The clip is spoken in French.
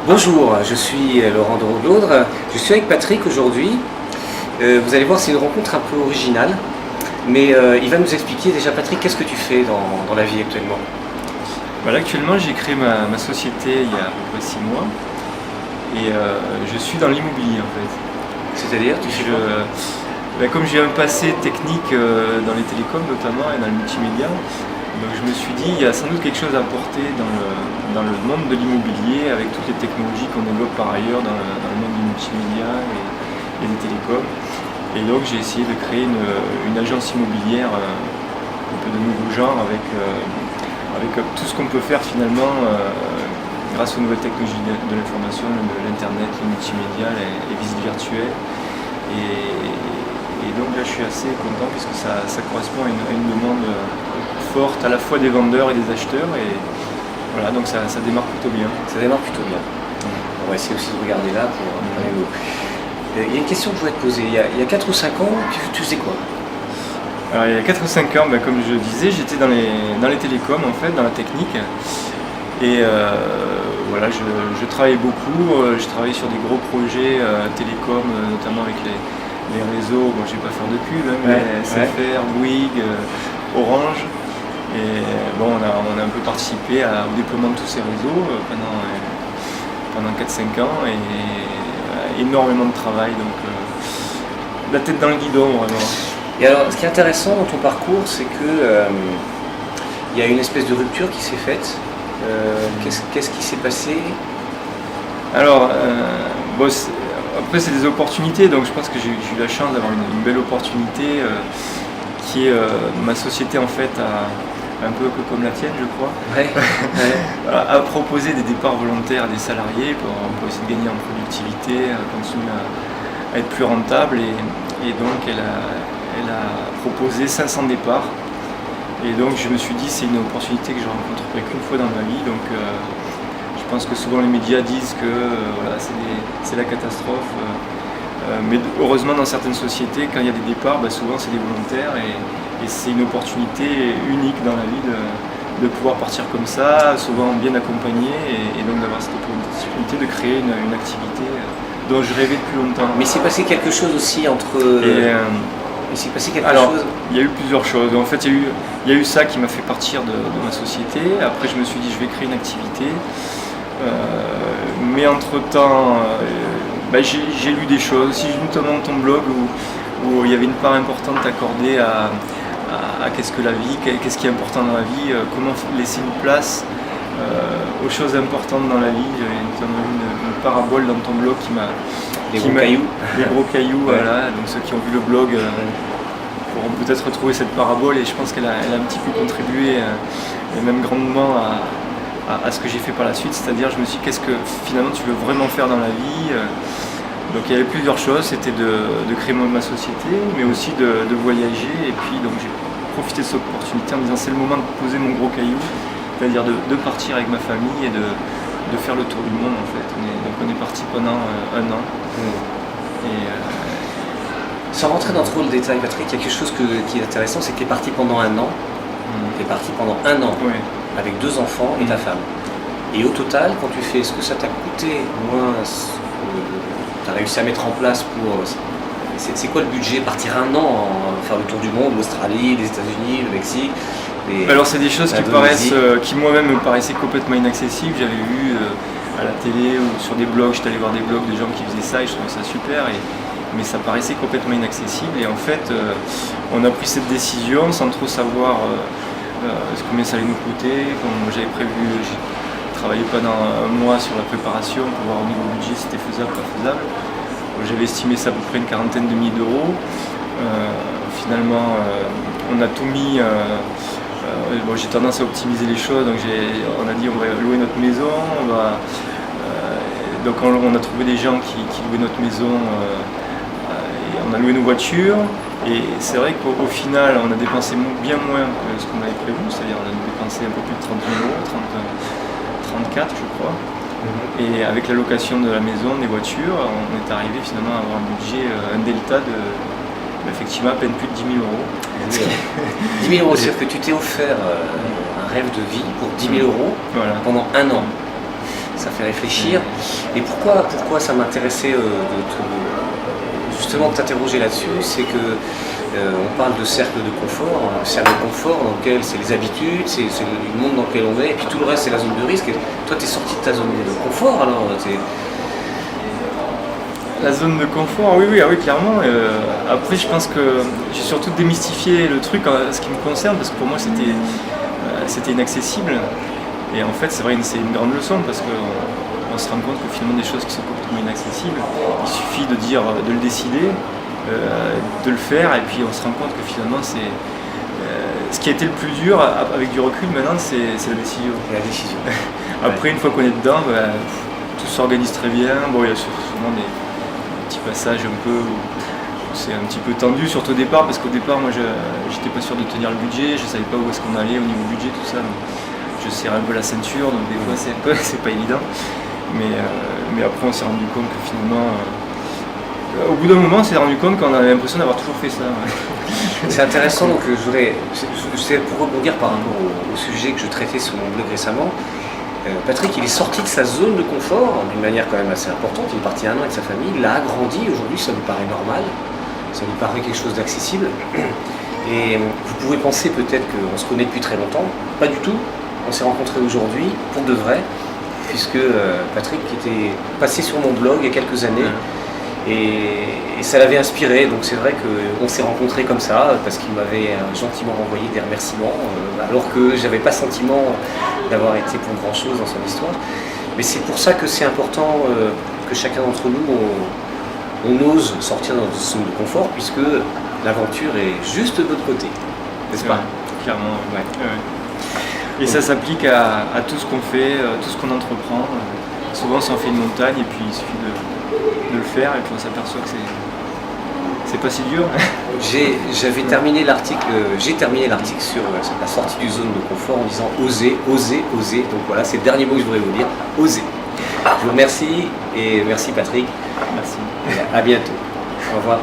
Bonjour, je suis Laurent de Roglaudre, je suis avec Patrick aujourd'hui. Vous allez voir, c'est une rencontre un peu originale, mais il va nous expliquer déjà. Patrick, qu'est-ce que tu fais dans la vie actuellement? Voilà, actuellement, j'ai créé ma société il y a à peu près 6 mois et je suis dans l'immobilier en fait. C'est-à-dire, tu fais quoi? Comme j'ai un passé technique dans les télécoms notamment et dans le multimédia, donc je me suis dit il y a sans doute quelque chose à apporter dans le monde de l'immobilier avec toutes les technologies qu'on développe par ailleurs dans le monde du multimédia et des télécoms. Et donc j'ai essayé de créer une agence immobilière un peu de nouveau genre avec tout ce qu'on peut faire finalement grâce aux nouvelles technologies de l'information, de l'internet, le multimédia, les visites virtuelles. Et donc là je suis assez content puisque ça correspond à une demande forte à la fois des vendeurs et des acheteurs. Et voilà, donc ça démarre plutôt bien. Ça démarre plutôt bien. On va essayer aussi de regarder là pour aller au... Il y a une question que je voudrais te poser. Il y a 4 ou 5 ans, tu faisais quoi? Alors il y a 4 ou 5 ans, comme je disais, j'étais dans les télécoms en fait, dans la technique. Et voilà, je travaillais beaucoup, je travaillais sur des gros projets télécoms, notamment avec les réseaux, bon je vais pas faire de pub, hein, mais SFR, Bouygues, Orange. Et bon, on a un peu participé au déploiement de tous ces réseaux pendant 4-5 ans et énormément de travail, donc la tête dans le guidon vraiment. Et alors, ce qui est intéressant dans ton parcours, c'est que il y a une espèce de rupture qui s'est faite. Qu'est-ce qui s'est passé? Alors, après c'est des opportunités, donc je pense que j'ai eu la chance d'avoir une belle opportunité qui est ma société en fait un peu comme la tienne je crois, a proposé des départs volontaires à des salariés pour essayer de gagner en productivité, continuer à être plus rentable et donc elle a proposé 500 départs. Et donc je me suis dit c'est une opportunité que je rencontrerai qu'une fois dans ma vie, donc je pense que souvent les médias disent que voilà, c'est la catastrophe, mais heureusement dans certaines sociétés quand il y a des départs, souvent c'est des volontaires et c'est une opportunité unique dans la vie de pouvoir partir comme ça, souvent bien accompagné et donc d'avoir cette opportunité de créer une activité dont je rêvais depuis longtemps. Mais il s'est passé quelque chose aussi entre... Il s'est passé quelque chose. Il y a eu plusieurs choses. En fait, il y a eu ça qui m'a fait partir de ma société. Après, je me suis dit, je vais créer une activité. Mais entre-temps, j'ai lu des choses. Aussi, notamment ton blog où il y avait une part importante accordée à qu'est-ce que la vie, qu'est-ce qui est important dans la vie, comment laisser une place aux choses importantes dans la vie. J'avais notamment une parabole dans ton blog qui m'a... Les gros cailloux. Les gros cailloux, voilà. Donc ceux qui ont vu le blog pourront peut-être retrouver cette parabole et je pense qu'elle a un petit peu contribué et même grandement à ce que j'ai fait par la suite. C'est-à-dire, je me suis dit, qu'est-ce que finalement tu veux vraiment faire dans la vie? Donc il y avait plusieurs choses, c'était de créer ma société, mais aussi de voyager. Et puis donc j'ai profité de cette opportunité en me disant c'est le moment de poser mon gros caillou, c'est-à-dire de partir avec ma famille et de faire le tour du monde en fait. On est parti pendant 1 an. Et sans rentrer dans trop le détail, Patrick, il y a quelque chose qui est intéressant, c'est que tu es parti pendant 1 an. Tu es parti pendant 1 an avec 2 enfants et ta femme. Et au total, quand tu fais ce que ça t'a coûté, moins ce que tu as réussi à mettre en place pour... C'est quoi le budget? Partir 1 an, faire le tour du monde, l'Australie, les États-Unis, le Mexique? Alors c'est des choses qui moi-même me paraissaient complètement inaccessibles. J'avais vu à la télé ou sur des blogs, j'étais allé voir des blogs de gens qui faisaient ça et je trouvais ça super, mais ça paraissait complètement inaccessible. Et en fait, on a pris cette décision sans trop savoir combien ça allait nous coûter. Comme j'avais prévu, j'ai travaillé pendant 1 mois sur la préparation pour voir au niveau budget si c'était faisable ou pas faisable. J'avais estimé ça à peu près une quarantaine de milliers d'euros. Finalement, on a tout mis. J'ai tendance à optimiser les choses, donc on a dit on va louer notre maison, donc on a trouvé des gens qui louaient notre maison, et on a loué nos voitures, et c'est vrai qu'au final on a dépensé bien moins que ce qu'on avait prévu, c'est-à-dire on a dépensé un peu plus de 30 000 euros, 34 je crois, et avec la location de la maison, des voitures, on est arrivé finalement à avoir un budget, un delta de effectivement à peine plus de 10 000 euros. 10 000 euros, c'est-à-dire que tu t'es offert un rêve de vie pour 10 000 euros pendant 1 an. ça fait réfléchir. Et pourquoi ça m'intéressait justement de t'interroger là-dessus, c'est que on parle de cercle de confort, un cercle de confort dans lequel c'est les habitudes, c'est le monde dans lequel on est, et puis tout le reste c'est la zone de risque. Et toi tu es sorti de ta zone de confort alors La zone de confort, oui, clairement. Après, je pense que j'ai surtout démystifié le truc en ce qui me concerne, parce que pour moi, c'était inaccessible. Et en fait, c'est vrai, c'est une grande leçon, parce qu'on se rend compte que finalement, des choses qui sont complètement inaccessibles, il suffit de le décider, de le faire, et puis on se rend compte que finalement, ce qui a été le plus dur, avec du recul maintenant, c'est la décision. Après, une fois qu'on est dedans, tout s'organise très bien. Bon, il y a souvent des passage un peu où c'est un petit peu tendu, surtout au départ, parce qu'au départ moi j'étais pas sûr de tenir le budget, je savais pas où est-ce qu'on allait au niveau budget, tout ça, donc je serrais un peu la ceinture, donc des fois c'est pas évident, mais après on s'est rendu compte que finalement au bout d'un moment on s'est rendu compte qu'on avait l'impression d'avoir toujours fait ça. C'est intéressant, donc c'est pour rebondir par rapport au sujet que je traitais sur mon blog récemment. Patrick, il est sorti de sa zone de confort d'une manière quand même assez importante. Il est parti 1 an avec sa famille, il a agrandi. Aujourd'hui, ça nous paraît normal, ça nous paraît quelque chose d'accessible. Et vous pouvez penser peut-être qu'on se connaît depuis très longtemps. Pas du tout. On s'est rencontrés aujourd'hui pour de vrai, puisque Patrick était passé sur mon blog il y a quelques années. Et ça l'avait inspiré, donc c'est vrai qu'on s'est rencontrés comme ça, parce qu'il m'avait gentiment renvoyé des remerciements, alors que j'avais pas sentiment d'avoir été pour grand chose dans son histoire. Mais c'est pour ça que c'est important que chacun d'entre nous, on ose sortir de notre zone de confort, puisque l'aventure est juste de l'autre côté, n'est-ce pas? Clairement, ouais. Et ça s'applique à tout ce qu'on fait, tout ce qu'on entreprend. Souvent, ça en fait une montagne, et puis il suffit de le faire, et puis on s'aperçoit que c'est pas si dur. J'ai terminé l'article sur la sortie du zone de confort en disant oser, oser, oser. Donc voilà, c'est le dernier mot que je voudrais vous dire, oser. Je vous remercie, et merci Patrick. Merci. À bientôt. Au revoir.